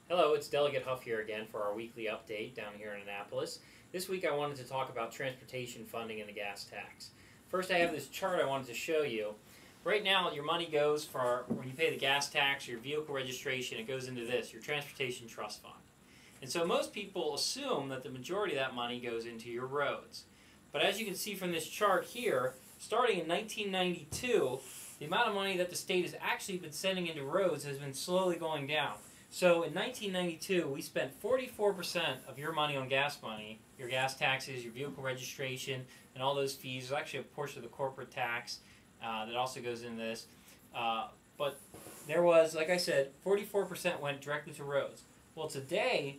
Hello, it's Delegate Hough here again for our weekly update down here in Annapolis. This week I wanted to talk about transportation funding and the gas tax. First, I have this chart I wanted to show you. Right now, your money goes for, when you pay the gas tax or your vehicle registration, it goes into this, your transportation trust fund. And so most people assume that the majority of that money goes into your roads. But as you can see from this chart here, starting in 1992, the amount of money that the state has actually been sending into roads has been slowly going down. So in 1992, we spent 44% of your money on gas money, your gas taxes, your vehicle registration, and all those fees. There's actually a portion of the corporate tax that also goes into this. But there was, like I said, 44% went directly to roads. Well, today,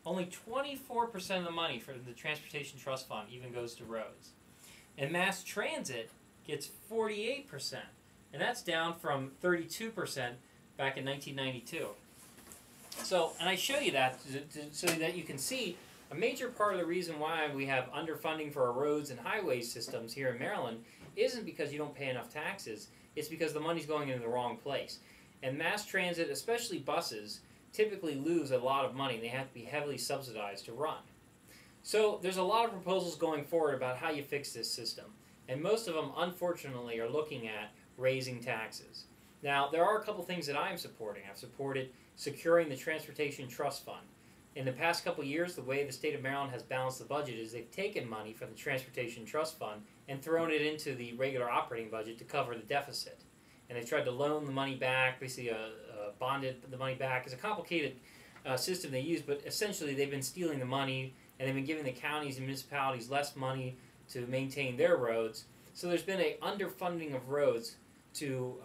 only 24% of the money for the Transportation Trust Fund even goes to roads. And mass transit gets 48%. And that's down from 32% back in 1992. So, and I show you that so that you can see a major part of the reason why we have underfunding for our roads and highway systems here in Maryland isn't because you don't pay enough taxes, it's because the money's going into the wrong place. And mass transit, especially buses, typically lose a lot of money. They have to be heavily subsidized to run. So there's a lot of proposals going forward about how you fix this system. And most of them, unfortunately, are looking at raising taxes. Now, there are a couple things that I'm supporting. I've supported securing the Transportation Trust Fund. In the past couple of years, the way the state of Maryland has balanced the budget is they've taken money from the Transportation Trust Fund and thrown it into the regular operating budget to cover the deficit. And they've tried to loan the money back, basically bonded the money back. It's a complicated system they use, but essentially they've been stealing the money and they've been giving the counties and municipalities less money to maintain their roads. So there's been an underfunding of roads to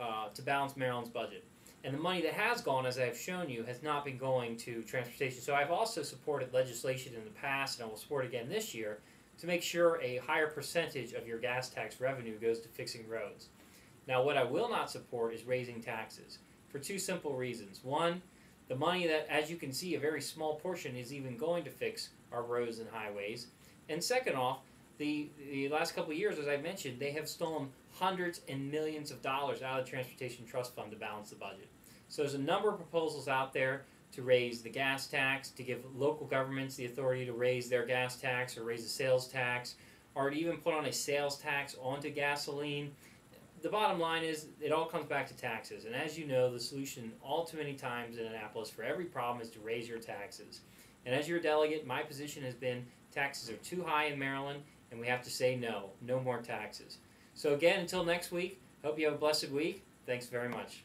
balance Maryland's budget. And the money that has gone, as I've shown you, has not been going to transportation. So I've also supported legislation in the past, and I will support again this year, to make sure a higher percentage of your gas tax revenue goes to fixing roads. Now, what I will not support is raising taxes for two simple reasons. One, the money that, as you can see, a very small portion is even going to fix our roads and highways. And second off, the last couple of years, as I mentioned, they have stolen hundreds and millions of dollars out of the Transportation Trust Fund to balance the budget. So there's a number of proposals out there to raise the gas tax, to give local governments the authority to raise their gas tax or raise the sales tax, or to even put on a sales tax onto gasoline. The bottom line is it all comes back to taxes. And as you know, the solution all too many times in Annapolis for every problem is to raise your taxes. And as your delegate, my position has been taxes are too high in Maryland, and we have to say no more taxes. So again, until next week, hope you have a blessed week. Thanks very much.